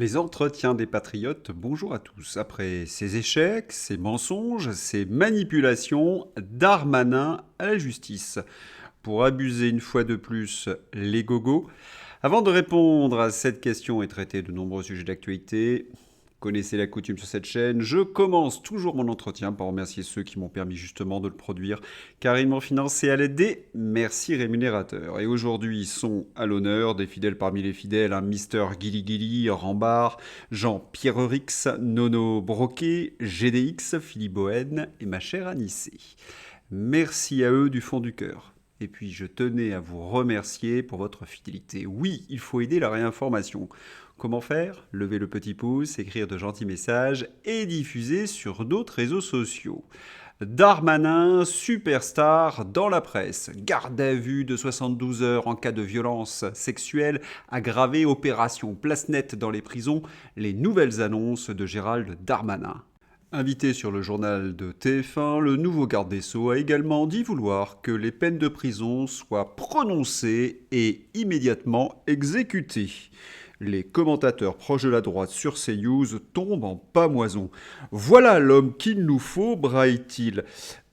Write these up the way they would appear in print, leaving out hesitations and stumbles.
Les entretiens des patriotes, bonjour à tous. Après ces échecs, ces mensonges, ces manipulations, Darmanin à la justice. Pour abuser une fois de plus les gogos. Avant de répondre à cette question et traiter de nombreux sujets d'actualité, connaissez la coutume sur cette chaîne, je commence toujours mon entretien par remercier ceux qui m'ont permis justement de le produire, car ils m'ont financé à l'aide des merci rémunérateurs. Et aujourd'hui sont à l'honneur des fidèles parmi les fidèles, un Mister Guili Guili, Rambard, Jean-Pierre Rix, Nono Broquet, GDX, Philippe Bohen et ma chère Anissé. Merci à eux du fond du cœur. Et puis je tenais à vous remercier pour votre fidélité. Oui, il faut aider la réinformation. Comment faire? Lever le petit pouce, écrire de gentils messages et diffuser sur d'autres réseaux sociaux. Darmanin, superstar dans la presse. Garde à vue de 72 heures en cas de violence sexuelle aggravée, opération place nette dans les prisons, les nouvelles annonces de Gérald Darmanin. Invité sur le journal de TF1, le nouveau garde des Sceaux a également dit vouloir que les peines de prison soient prononcées et immédiatement exécutées. Les commentateurs proches de la droite sur CNews tombent en pâmoison. Voilà l'homme qu'il nous faut, braille-t-il.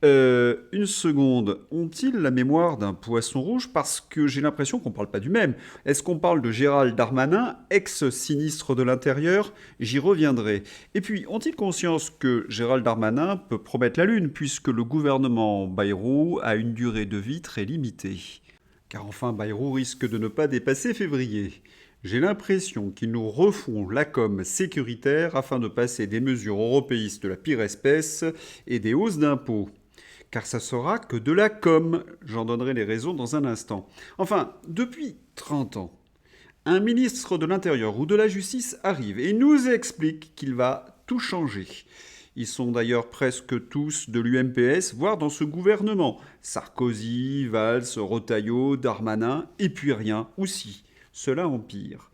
Une seconde, ont-ils la mémoire d'un poisson rouge? Parce que j'ai l'impression qu'on ne parle pas du même. Est-ce qu'on parle de Gérald Darmanin, ex-sinistre de l'Intérieur? J'y reviendrai. Et puis, ont-ils conscience que Gérald Darmanin peut promettre la Lune, puisque le gouvernement Bayrou a une durée de vie très limitée? Car enfin, Bayrou risque de ne pas dépasser février. J'ai l'impression qu'ils nous refont la com sécuritaire afin de passer des mesures européistes de la pire espèce et des hausses d'impôts. Car ça sera que de la com, j'en donnerai les raisons dans un instant. Enfin, depuis 30 ans, un ministre de l'Intérieur ou de la Justice arrive et nous explique qu'il va tout changer. Ils sont d'ailleurs presque tous de l'UMPS, voire dans ce gouvernement. Sarkozy, Valls, Retailleau, Darmanin, et puis rien, ou si. Cela empire.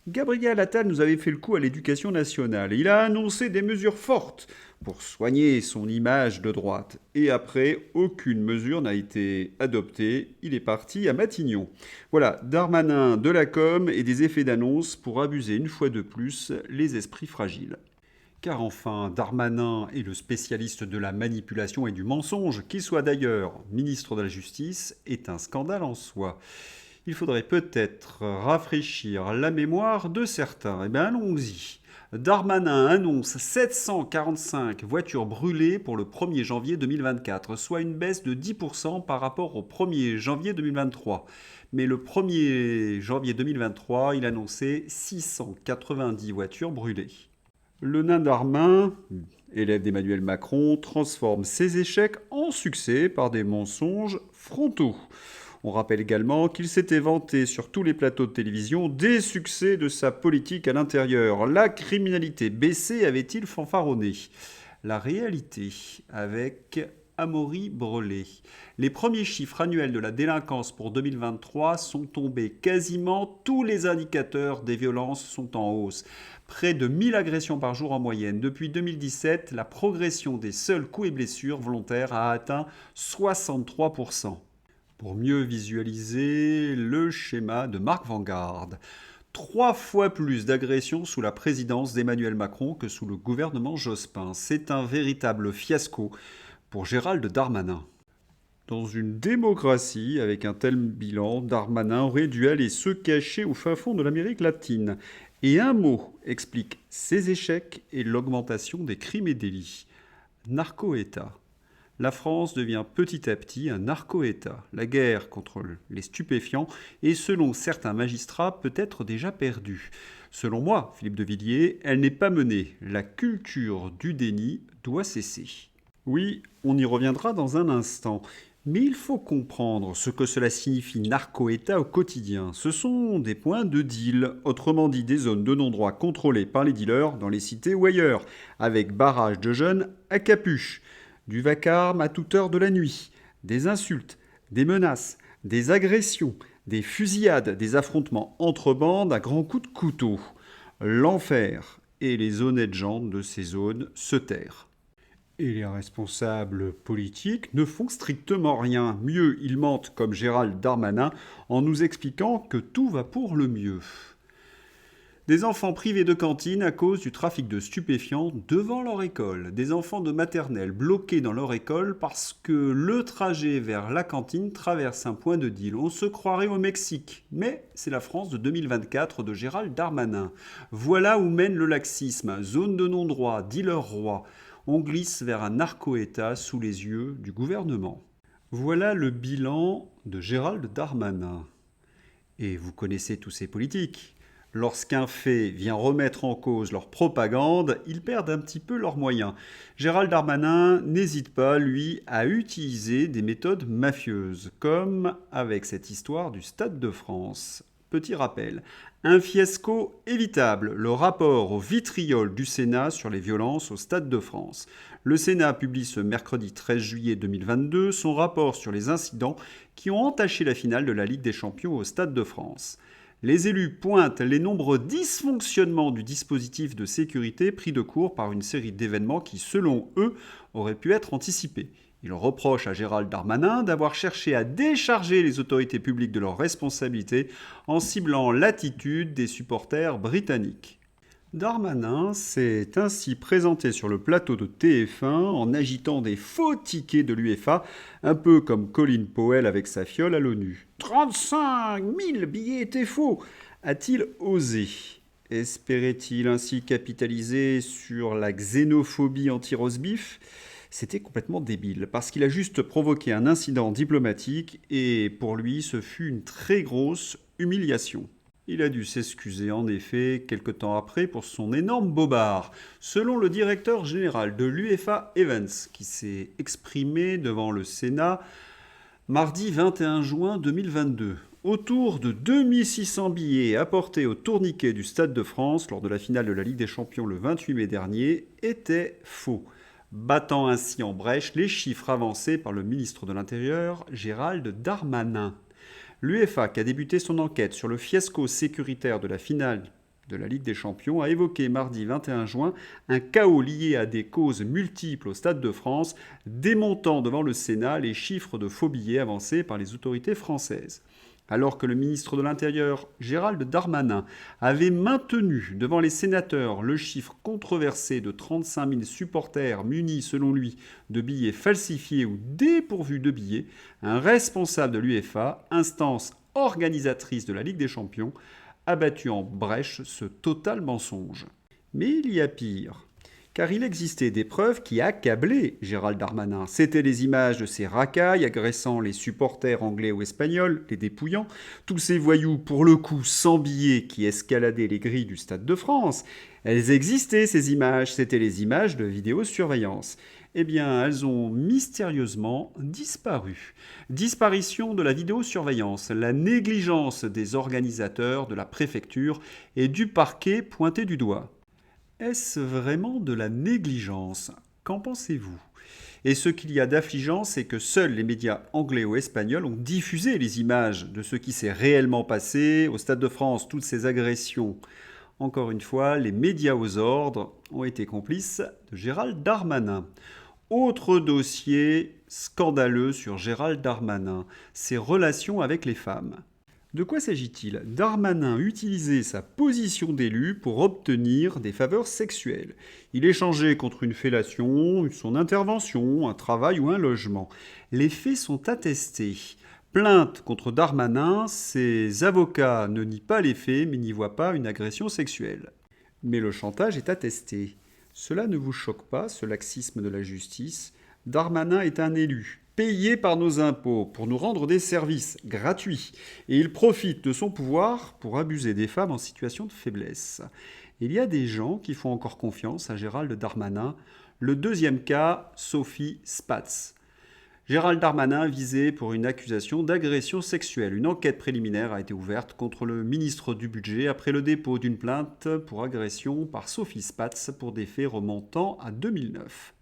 Gabriel Attal nous avait fait le coup à l'éducation nationale. Il a annoncé des mesures fortes pour soigner son image de droite. Et après, aucune mesure n'a été adoptée. Il est parti à Matignon. Voilà, Darmanin, de la com et des effets d'annonce pour abuser une fois de plus les esprits fragiles. Car enfin, Darmanin est le spécialiste de la manipulation et du mensonge, qu'il soit d'ailleurs ministre de la Justice, est un scandale en soi. Il faudrait peut-être rafraîchir la mémoire de certains. Eh bien, allons-y. Darmanin annonce 745 voitures brûlées pour le 1er janvier 2024, soit une baisse de 10% par rapport au 1er janvier 2023. Mais le 1er janvier 2023, il annonçait 690 voitures brûlées. Le nain Darmanin, élève d'Emmanuel Macron, transforme ses échecs en succès par des mensonges frontaux. On rappelle également qu'il s'était vanté sur tous les plateaux de télévision des succès de sa politique à l'intérieur. La criminalité baissée avait-il fanfaronné? La réalité avec Amaury Brelet. Les premiers chiffres annuels de la délinquance pour 2023 sont tombés. Quasiment tous les indicateurs des violences sont en hausse. Près de 1000 agressions par jour en moyenne. Depuis 2017, la progression des seuls coups et blessures volontaires a atteint 63%. Pour mieux visualiser le schéma de Marc Vanguard. 3 fois plus d'agressions sous la présidence d'Emmanuel Macron que sous le gouvernement Jospin. C'est un véritable fiasco pour Gérald Darmanin. Dans une démocratie, avec un tel bilan, Darmanin aurait dû aller se cacher au fin fond de l'Amérique latine. Et un mot explique ses échecs et l'augmentation des crimes et délits. Narco-État. La France devient petit à petit un narco-État. La guerre contre les stupéfiants est, selon certains magistrats, peut-être déjà perdue. Selon moi, Philippe de Villiers, elle n'est pas menée. La culture du déni doit cesser. Oui, on y reviendra dans un instant. Mais il faut comprendre ce que cela signifie narco-État au quotidien. Ce sont des points de deal, autrement dit des zones de non-droit contrôlées par les dealers dans les cités ou ailleurs, avec barrage de jeunes à capuche. Du vacarme à toute heure de la nuit, des insultes, des menaces, des agressions, des fusillades, des affrontements entre bandes à grands coups de couteau. L'enfer, et les honnêtes gens de ces zones se tairent. Et les responsables politiques ne font strictement rien. Mieux, ils mentent comme Gérald Darmanin en nous expliquant que tout va pour le mieux. Des enfants privés de cantine à cause du trafic de stupéfiants devant leur école. Des enfants de maternelle bloqués dans leur école parce que le trajet vers la cantine traverse un point de deal. On se croirait au Mexique. Mais c'est la France de 2024 de Gérald Darmanin. Voilà où mène le laxisme. Zone de non-droit, dealer roi. On glisse vers un narco-État sous les yeux du gouvernement. Voilà le bilan de Gérald Darmanin. Et vous connaissez tous ces politiques. Lorsqu'un fait vient remettre en cause leur propagande, ils perdent un petit peu leurs moyens. Gérald Darmanin n'hésite pas, lui, à utiliser des méthodes mafieuses, comme avec cette histoire du Stade de France. Petit rappel, un fiasco évitable, le rapport au vitriol du Sénat sur les violences au Stade de France. Le Sénat publie ce mercredi 13 juillet 2022 son rapport sur les incidents qui ont entaché la finale de la Ligue des Champions au Stade de France. Les élus pointent les nombreux dysfonctionnements du dispositif de sécurité pris de court par une série d'événements qui, selon eux, auraient pu être anticipés. Ils reprochent à Gérald Darmanin d'avoir cherché à décharger les autorités publiques de leurs responsabilités en ciblant l'attitude des supporters britanniques. Darmanin s'est ainsi présenté sur le plateau de TF1 en agitant des faux tickets de l'UEFA, un peu comme Colin Powell avec sa fiole à l'ONU. 35 000 billets étaient faux, a-t-il osé. Espérait-il ainsi capitaliser sur la xénophobie anti-rosbif ? C'était complètement débile, parce qu'il a juste provoqué un incident diplomatique et pour lui ce fut une très grosse humiliation. Il a dû s'excuser en effet quelque temps après pour son énorme bobard, selon le directeur général de l'UEFA Evans, qui s'est exprimé devant le Sénat mardi 21 juin 2022. Autour de 2600 billets apportés au tourniquet du Stade de France lors de la finale de la Ligue des Champions le 28 mai dernier étaient faux, battant ainsi en brèche les chiffres avancés par le ministre de l'Intérieur, Gérald Darmanin. L'UEFA, qui a débuté son enquête sur le fiasco sécuritaire de la finale de la Ligue des Champions, a évoqué mardi 21 juin un chaos lié à des causes multiples au Stade de France, démontant devant le Sénat les chiffres de faux billets avancés par les autorités françaises. Alors que le ministre de l'Intérieur, Gérald Darmanin, avait maintenu devant les sénateurs le chiffre controversé de 35 000 supporters munis, selon lui, de billets falsifiés ou dépourvus de billets, un responsable de l'UEFA, instance organisatrice de la Ligue des Champions, a battu en brèche ce total mensonge. Mais il y a pire. Car il existait des preuves qui accablaient Gérald Darmanin. C'étaient les images de ces racailles agressant les supporters anglais ou espagnols, les dépouillant, tous ces voyous, pour le coup sans billets, qui escaladaient les grilles du Stade de France. Elles existaient, ces images, c'étaient les images de vidéosurveillance. Eh bien, elles ont mystérieusement disparu. Disparition de la vidéosurveillance, la négligence des organisateurs, de la préfecture et du parquet pointé du doigt. Est-ce vraiment de la négligence ? Qu'en pensez-vous ? Et ce qu'il y a d'affligeant, c'est que seuls les médias anglais ou espagnols ont diffusé les images de ce qui s'est réellement passé au Stade de France, toutes ces agressions. Encore une fois, les médias aux ordres ont été complices de Gérald Darmanin. Autre dossier scandaleux sur Gérald Darmanin, ses relations avec les femmes. De quoi s'agit-il ? Darmanin utilisait sa position d'élu pour obtenir des faveurs sexuelles. Il échangeait contre une fellation, son intervention, un travail ou un logement. Les faits sont attestés. Plainte contre Darmanin, ses avocats ne nient pas les faits mais n'y voient pas une agression sexuelle. Mais le chantage est attesté. Cela ne vous choque pas, ce laxisme de la justice ? Darmanin est un élu, payé par nos impôts pour nous rendre des services gratuits. Et il profite de son pouvoir pour abuser des femmes en situation de faiblesse. Il y a des gens qui font encore confiance à Gérald Darmanin. Le deuxième cas, Sophie Spatz. Gérald Darmanin visé pour une accusation d'agression sexuelle. Une enquête préliminaire a été ouverte contre le ministre du Budget après le dépôt d'une plainte pour agression par Sophie Spatz pour des faits remontant à 2009.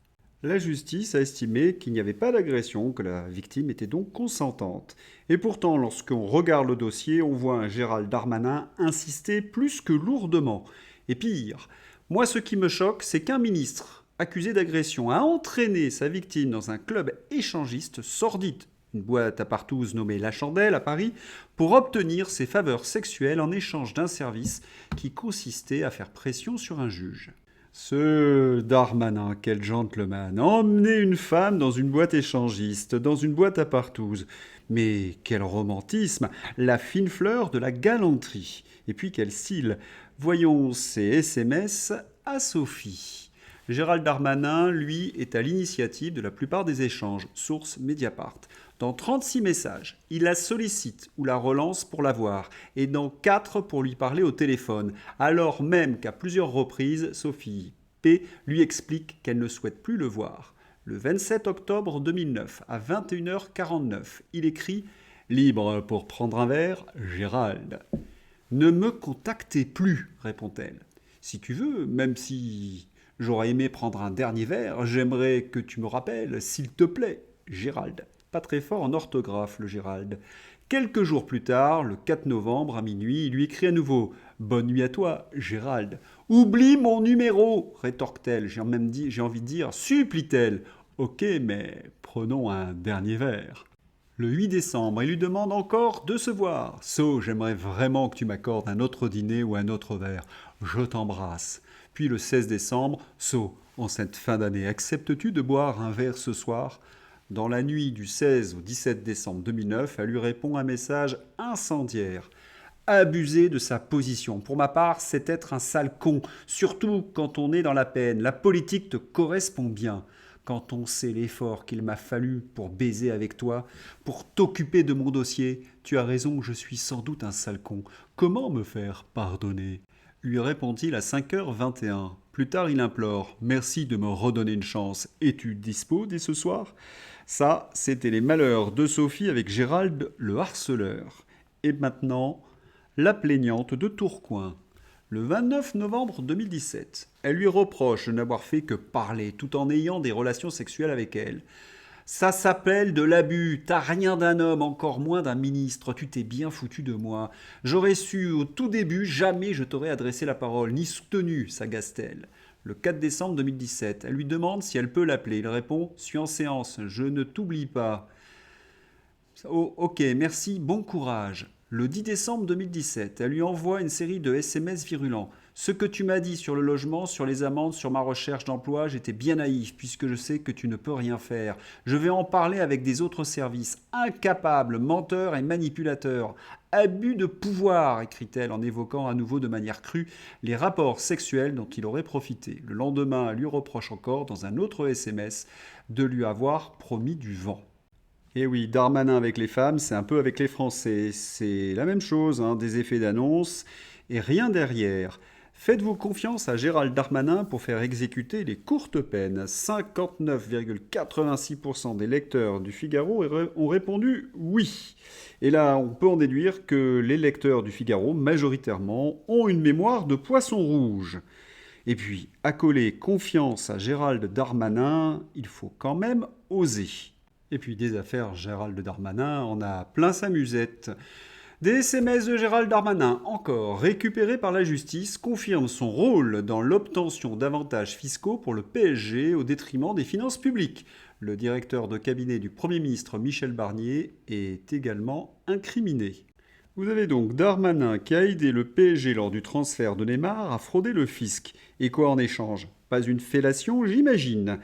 La justice a estimé qu'il n'y avait pas d'agression, que la victime était donc consentante. Et pourtant, lorsqu'on regarde le dossier, on voit un Gérald Darmanin insister plus que lourdement. Et pire, moi ce qui me choque, c'est qu'un ministre accusé d'agression a entraîné sa victime dans un club échangiste sordide, une boîte à partouze nommée La Chandelle à Paris, pour obtenir ses faveurs sexuelles en échange d'un service qui consistait à faire pression sur un juge. Ce Darmanin, quel gentleman, emmener une femme dans une boîte échangiste, dans une boîte à partouze. Mais quel romantisme, la fine fleur de la galanterie. Et puis quel style. Voyons ces SMS à Sophie. Gérald Darmanin, lui, est à l'initiative de la plupart des échanges, source Mediapart. Dans 36 messages, il la sollicite ou la relance pour la voir, et dans 4 pour lui parler au téléphone, alors même qu'à plusieurs reprises, Sophie P. lui explique qu'elle ne souhaite plus le voir. Le 27 octobre 2009, à 21h49, il écrit « Libre pour prendre un verre, Gérald ». « Ne me contactez plus, répond-elle. Si tu veux, même si j'aurais aimé prendre un dernier verre, j'aimerais que tu me rappelles, s'il te plaît, Gérald. » Pas très fort en orthographe, le Gérald. Quelques jours plus tard, le 4 novembre à minuit, il lui écrit à nouveau « Bonne nuit à toi, Gérald. »« Oublie mon numéro !» rétorque-t-elle. J'ai envie de dire « Supplie-t-elle. »« Ok, mais prenons un dernier verre. » Le 8 décembre, il lui demande encore de se voir. « So, j'aimerais vraiment que tu m'accordes un autre dîner ou un autre verre. Je t'embrasse. » Puis le 16 décembre, « So, en cette fin d'année, acceptes-tu de boire un verre ce soir ?» Dans la nuit du 16 au 17 décembre 2009, elle lui répond un message incendiaire. Abuser de sa position. Pour ma part, c'est être un sale con, surtout quand on est dans la peine. La politique te correspond bien. Quand on sait l'effort qu'il m'a fallu pour baiser avec toi, pour t'occuper de mon dossier, tu as raison, je suis sans doute un sale con. Comment me faire pardonner ? Lui répond-il à 5h21. Plus tard, il implore « Merci de me redonner une chance. Es-tu dispo dès ce soir ?» Ça, c'était les malheurs de Sophie avec Gérald le harceleur. Et maintenant, la plaignante de Tourcoing. Le 29 novembre 2017, elle lui reproche de n'avoir fait que parler tout en ayant des relations sexuelles avec elle. Ça s'appelle de l'abus, t'as rien d'un homme, encore moins d'un ministre, tu t'es bien foutu de moi. J'aurais su au tout début, jamais je t'aurais adressé la parole, ni soutenu, s'agace-t-elle. Le 4 décembre 2017, elle lui demande si elle peut l'appeler. Il répond « Suis en séance, je ne t'oublie pas. » Oh, ok, merci, bon courage. Le 10 décembre 2017, elle lui envoie une série de SMS virulents. Ce que tu m'as dit sur le logement, sur les amendes, sur ma recherche d'emploi, j'étais bien naïf puisque je sais que tu ne peux rien faire. Je vais en parler avec des autres services. Incapables, menteurs et manipulateurs. Abus de pouvoir, écrit-elle en évoquant à nouveau de manière crue les rapports sexuels dont il aurait profité. Le lendemain, elle lui reproche encore, dans un autre SMS, de lui avoir promis du vent. Et oui, Darmanin avec les femmes, c'est un peu avec les Français. C'est la même chose, hein, des effets d'annonce et rien derrière. Faites-vous confiance à Gérald Darmanin pour faire exécuter les courtes peines. 59,86% des lecteurs du Figaro ont répondu oui. Et là, on peut en déduire que les lecteurs du Figaro, majoritairement, ont une mémoire de poisson rouge. Et puis, accoler confiance à Gérald Darmanin, il faut quand même oser. Et puis des affaires Gérald Darmanin, on a plein sa musette. Des SMS de Gérald Darmanin, encore récupérés par la justice, confirment son rôle dans l'obtention d'avantages fiscaux pour le PSG au détriment des finances publiques. Le directeur de cabinet du Premier ministre Michel Barnier est également incriminé. Vous avez donc Darmanin qui a aidé le PSG lors du transfert de Neymar à frauder le fisc. Et quoi en échange ? Pas une fellation, j'imagine.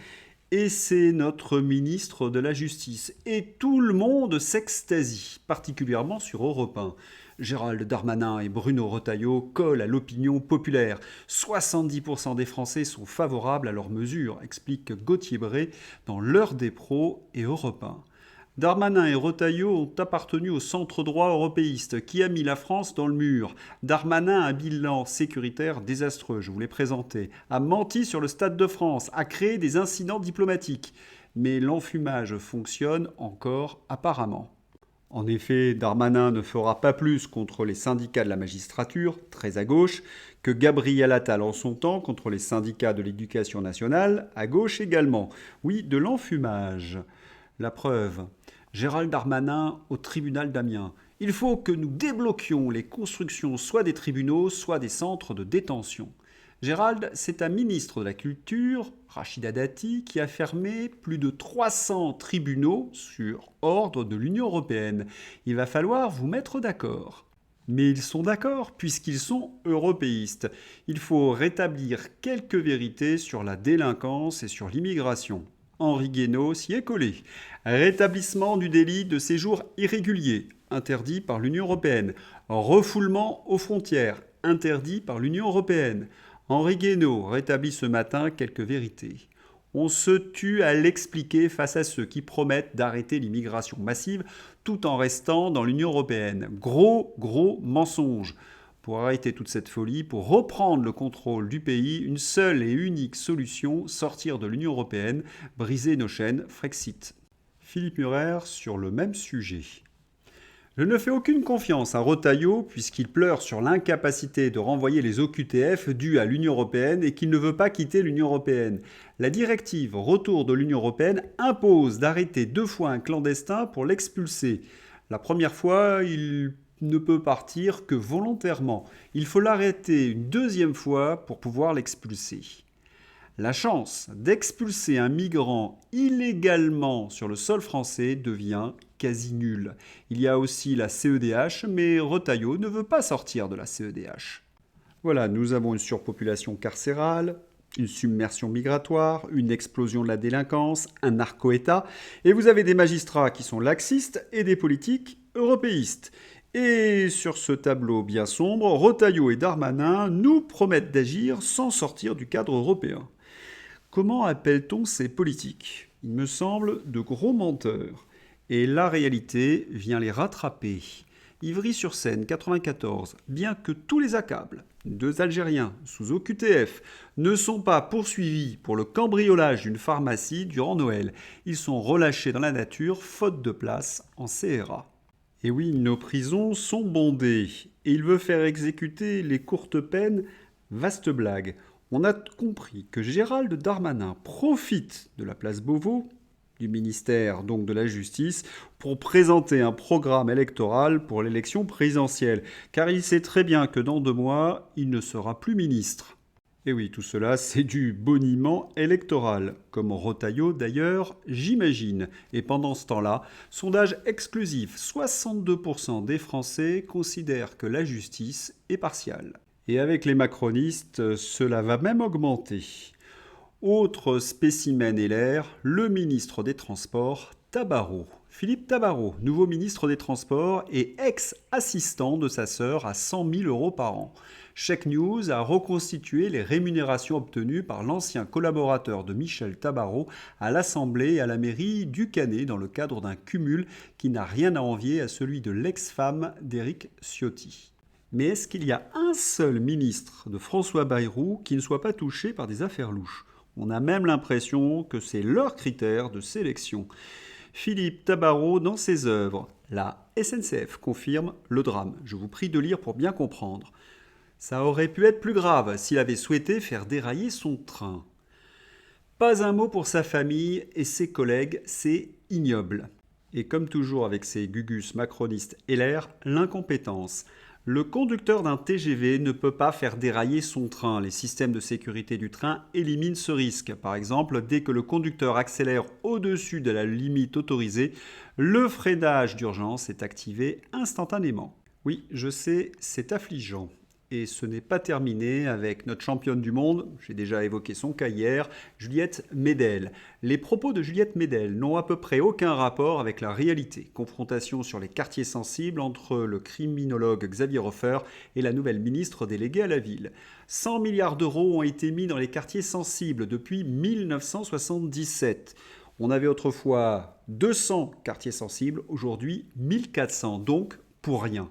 Et c'est notre ministre de la Justice. Et tout le monde s'extasie, particulièrement sur Europe 1. Gérald Darmanin et Bruno Retailleau collent à l'opinion populaire. 70% des Français sont favorables à leurs mesures, explique Gauthier Bray dans L'Heure des pros et Europe 1. Darmanin et Retailleau ont appartenu au centre droit européiste qui a mis la France dans le mur. Darmanin a un bilan sécuritaire désastreux, je vous l'ai présenté, a menti sur le Stade de France, a créé des incidents diplomatiques. Mais l'enfumage fonctionne encore apparemment. En effet, Darmanin ne fera pas plus contre les syndicats de la magistrature, très à gauche, que Gabriel Attal en son temps contre les syndicats de l'éducation nationale, à gauche également. Oui, de l'enfumage. La preuve, Gérald Darmanin au tribunal d'Amiens. Il faut que nous débloquions les constructions soit des tribunaux, soit des centres de détention. Gérald, c'est un ministre de la Culture, Rachida Dati, qui a fermé plus de 300 tribunaux sur ordre de l'Union européenne. Il va falloir vous mettre d'accord. Mais ils sont d'accord puisqu'ils sont européistes. Il faut rétablir quelques vérités sur la délinquance et sur l'immigration. Henri Guénaud s'y est collé. Rétablissement du délit de séjour irrégulier, interdit par l'Union européenne. Refoulement aux frontières, interdit par l'Union européenne. Henri Guénaud rétablit ce matin quelques vérités. On se tue à l'expliquer face à ceux qui promettent d'arrêter l'immigration massive tout en restant dans l'Union européenne. Gros mensonge. Pour arrêter toute cette folie, pour reprendre le contrôle du pays, une seule et unique solution, sortir de l'Union européenne, briser nos chaînes, Frexit. Philippe Murer sur le même sujet. Je ne fais aucune confiance à Retailleau puisqu'il pleure sur l'incapacité de renvoyer les OQTF dus à l'Union européenne et qu'il ne veut pas quitter l'Union européenne. La directive retour de l'Union européenne impose d'arrêter 2 fois un clandestin pour l'expulser. La première fois, il ne peut partir que volontairement. Il faut l'arrêter une 2e fois pour pouvoir l'expulser. La chance d'expulser un migrant illégalement sur le sol français devient quasi nulle. Il y a aussi la CEDH, mais Retailleau ne veut pas sortir de la CEDH. Voilà, nous avons une surpopulation carcérale, une submersion migratoire, une explosion de la délinquance, un narco-État, et vous avez des magistrats qui sont laxistes et des politiques européistes. Et sur ce tableau bien sombre, Retailleau et Darmanin nous promettent d'agir sans sortir du cadre européen. Comment appelle-t-on ces politiques ? Il me semble de gros menteurs. Et la réalité vient les rattraper. Ivry-sur-Seine, 94, bien que tous les accablent, 2 Algériens sous OQTF ne sont pas poursuivis pour le cambriolage d'une pharmacie durant Noël. Ils sont relâchés dans la nature, faute de place en CRA. Et oui, nos prisons sont bondées. Et il veut faire exécuter les courtes peines, vaste blague. On a compris que Gérald Darmanin profite de la place Beauvau, du ministère donc de la Justice, pour présenter un programme électoral pour l'élection présidentielle, car il sait très bien que dans 2 mois, il ne sera plus ministre. Et oui, tout cela, c'est du boniment électoral, comme Retailleau d'ailleurs, j'imagine. Et pendant ce temps-là, sondage exclusif, 62% des Français considèrent que la justice est partiale. Et avec les macronistes, cela va même augmenter. Autre spécimen LR, le ministre des Transports, Tabarot. Philippe Tabarot, nouveau ministre des Transports et ex-assistant de sa sœur à 100 000 € par an. Check News a reconstitué les rémunérations obtenues par l'ancien collaborateur de Michel Tabarot à l'Assemblée et à la mairie du Canet dans le cadre d'un cumul qui n'a rien à envier à celui de l'ex-femme d'Éric Ciotti. Mais est-ce qu'il y a un seul ministre de François Bayrou qui ne soit pas touché par des affaires louches ? On a même l'impression que c'est leur critère de sélection. Philippe Tabarot, dans ses œuvres, la SNCF confirme le drame. Je vous prie de lire pour bien comprendre. Ça aurait pu être plus grave s'il avait souhaité faire dérailler son train. Pas un mot pour sa famille et ses collègues, c'est ignoble. Et comme toujours avec ces gugus macronistes LR, l'incompétence. Le conducteur d'un TGV ne peut pas faire dérailler son train. Les systèmes de sécurité du train éliminent ce risque. Par exemple, dès que le conducteur accélère au-dessus de la limite autorisée, le freinage d'urgence est activé instantanément. Oui, je sais, c'est affligeant. Et ce n'est pas terminé avec notre championne du monde, j'ai déjà évoqué son cas hier, Juliette Médel. Les propos de Juliette Médel n'ont à peu près aucun rapport avec la réalité. Confrontation sur les quartiers sensibles entre le criminologue Xavier Hofer et la nouvelle ministre déléguée à la ville. 100 milliards d'euros ont été mis dans les quartiers sensibles depuis 1977. On avait autrefois 200 quartiers sensibles, aujourd'hui 1400, donc pour rien.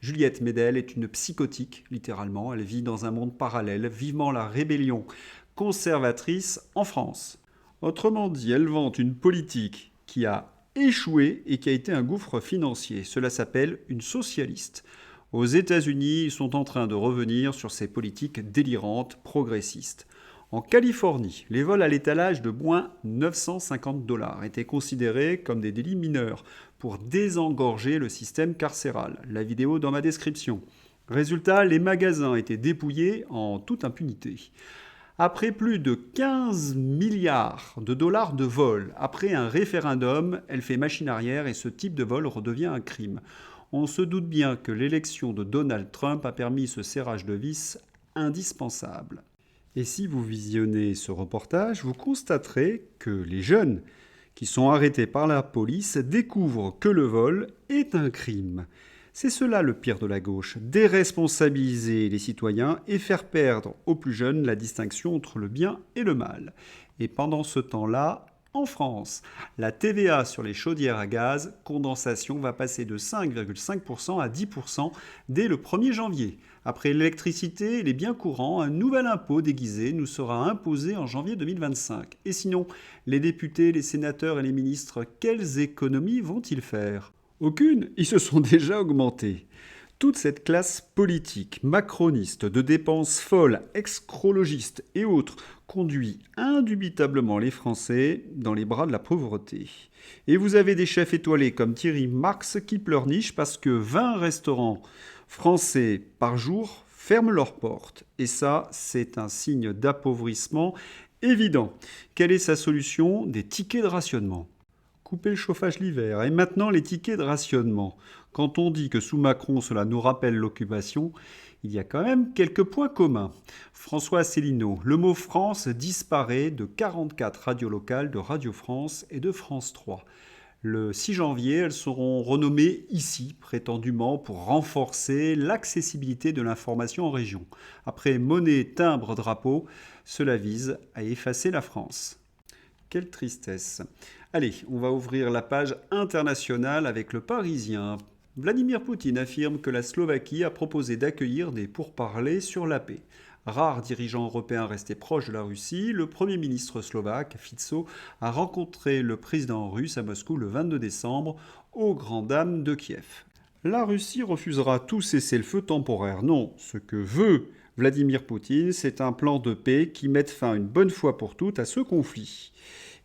Juliette Médel est une psychotique, littéralement. Elle vit dans un monde parallèle, vivement la rébellion conservatrice en France. Autrement dit, elle vante une politique qui a échoué et qui a été un gouffre financier. Cela s'appelle une socialiste. Aux États-Unis, ils sont en train de revenir sur ces politiques délirantes, progressistes. En Californie, les vols à l'étalage de moins 950 $ étaient considérés comme des délits mineurs pour désengorger le système carcéral. La vidéo dans ma description. Résultat, les magasins étaient dépouillés en toute impunité. Après plus de 15 milliards de dollars de vol, après un référendum, elle fait machine arrière et ce type de vol redevient un crime. On se doute bien que l'élection de Donald Trump a permis ce serrage de vis indispensable. Et si vous visionnez ce reportage, vous constaterez que les jeunes qui sont arrêtés par la police découvrent que le vol est un crime. C'est cela le pire de la gauche, déresponsabiliser les citoyens et faire perdre aux plus jeunes la distinction entre le bien et le mal. Et pendant ce temps-là, en France, la TVA sur les chaudières à gaz, condensation, va passer de 5,5% à 10% dès le 1er janvier. Après l'électricité et les biens courants, un nouvel impôt déguisé nous sera imposé en janvier 2025. Et sinon, les députés, les sénateurs et les ministres, quelles économies vont-ils faire ? Aucune, ils se sont déjà augmentés. Toute cette classe politique, macroniste, de dépenses folles, excrologistes et autres, conduit indubitablement les Français dans les bras de la pauvreté. Et vous avez des chefs étoilés comme Thierry Marx qui pleurnichent parce que 20 restaurants français par jour ferment leurs portes. Et ça, c'est un signe d'appauvrissement évident. Quelle est sa solution ? Des tickets de rationnement. Couper le chauffage l'hiver. Et maintenant, les tickets de rationnement. Quand on dit que sous Macron, cela nous rappelle l'occupation, il y a quand même quelques points communs. François Asselineau, le mot France disparaît de 44 radios locales de Radio France et de France 3. Le 6 janvier, elles seront renommées ici, prétendument pour renforcer l'accessibilité de l'information en région. Après monnaie, timbre, drapeau, cela vise à effacer la France. Quelle tristesse. Allez, on va ouvrir la page internationale avec le Parisien. Vladimir Poutine affirme que la Slovaquie a proposé d'accueillir des pourparlers sur la paix. Rare dirigeant européen resté proche de la Russie, le Premier ministre slovaque, Fico, a rencontré le président russe à Moscou le 22 décembre, aux grandes dames de Kiev. La Russie refusera tout cessez-le-feu temporaire. Non, ce que veut Vladimir Poutine, c'est un plan de paix qui mette fin une bonne fois pour toutes à ce conflit.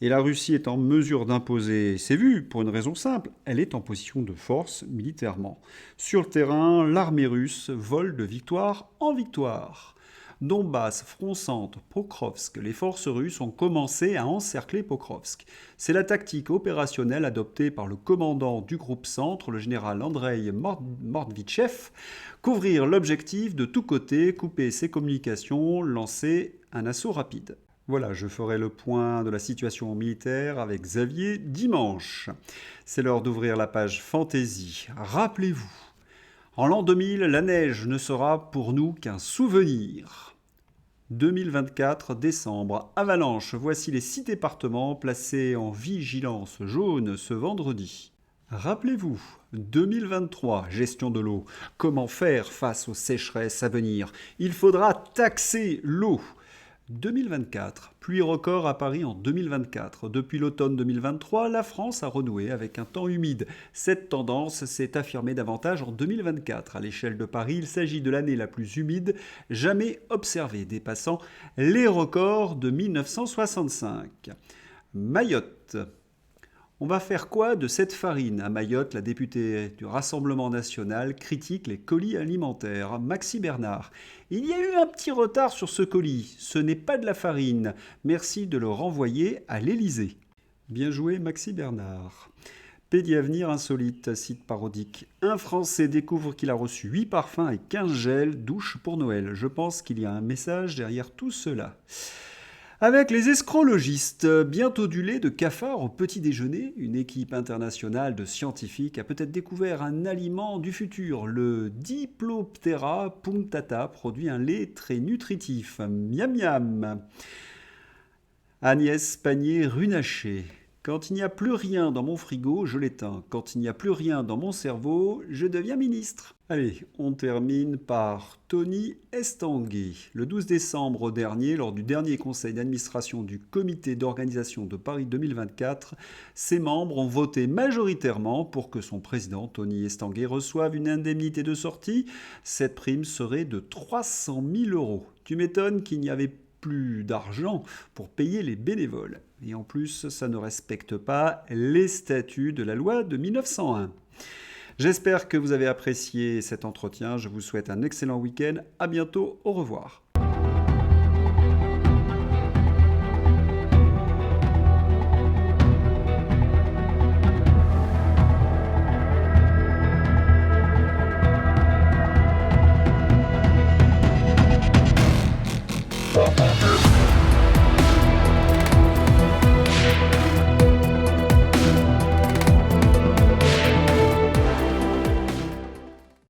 Et la Russie est en mesure d'imposer ses vues pour une raison simple, elle est en position de force militairement. Sur le terrain, l'armée russe vole de victoire en victoire. Donbass, front-centre, Pokrovsk, les forces russes ont commencé à encercler Pokrovsk. C'est la tactique opérationnelle adoptée par le commandant du groupe centre, le général Andrei Mordvitchev, couvrir l'objectif de tous côtés, couper ses communications, lancer un assaut rapide. Voilà, je ferai le point de la situation militaire avec Xavier dimanche. C'est l'heure d'ouvrir la page Fantaisie. Rappelez-vous, en l'an 2000, la neige ne sera pour nous qu'un souvenir. 2024, décembre, avalanche, voici les 6 départements placés en vigilance jaune ce vendredi. Rappelez-vous, 2023, gestion de l'eau. Comment faire face aux sécheresses à venir ? Il faudra taxer l'eau. 2024, pluie record à Paris en 2024. Depuis l'automne 2023, la France a renoué avec un temps humide. Cette tendance s'est affirmée davantage en 2024. À l'échelle de Paris, il s'agit de l'année la plus humide jamais observée, dépassant les records de 1965. Mayotte. On va faire quoi de cette farine ? À Mayotte, la députée du Rassemblement national critique les colis alimentaires. Maxime Bernard. Il y a eu un petit retard sur ce colis. Ce n'est pas de la farine. Merci de le renvoyer à l'Élysée. Bien joué, Maxime Bernard. Pédiavenir insolite, site parodique. Un Français découvre qu'il a reçu 8 parfums et 15 gels douche pour Noël. Je pense qu'il y a un message derrière tout cela. Avec les escrologistes, bientôt du lait de cafard au petit déjeuner, une équipe internationale de scientifiques a peut-être découvert un aliment du futur. Le Diploptera punctata produit un lait très nutritif. Miam miam. Agnès Pannier-Runacher. Quand il n'y a plus rien dans mon frigo, je l'éteins. Quand il n'y a plus rien dans mon cerveau, je deviens ministre. Allez, on termine par Tony Estanguet. Le 12 décembre dernier, lors du dernier conseil d'administration du comité d'organisation de Paris 2024, ses membres ont voté majoritairement pour que son président, Tony Estanguet, reçoive une indemnité de sortie. Cette prime serait de 300 000 euros. Tu m'étonnes qu'il n'y avait plus d'argent pour payer les bénévoles. Et en plus, ça ne respecte pas les statuts de la loi de 1901. J'espère que vous avez apprécié cet entretien. Je vous souhaite un excellent week-end. À bientôt. Au revoir.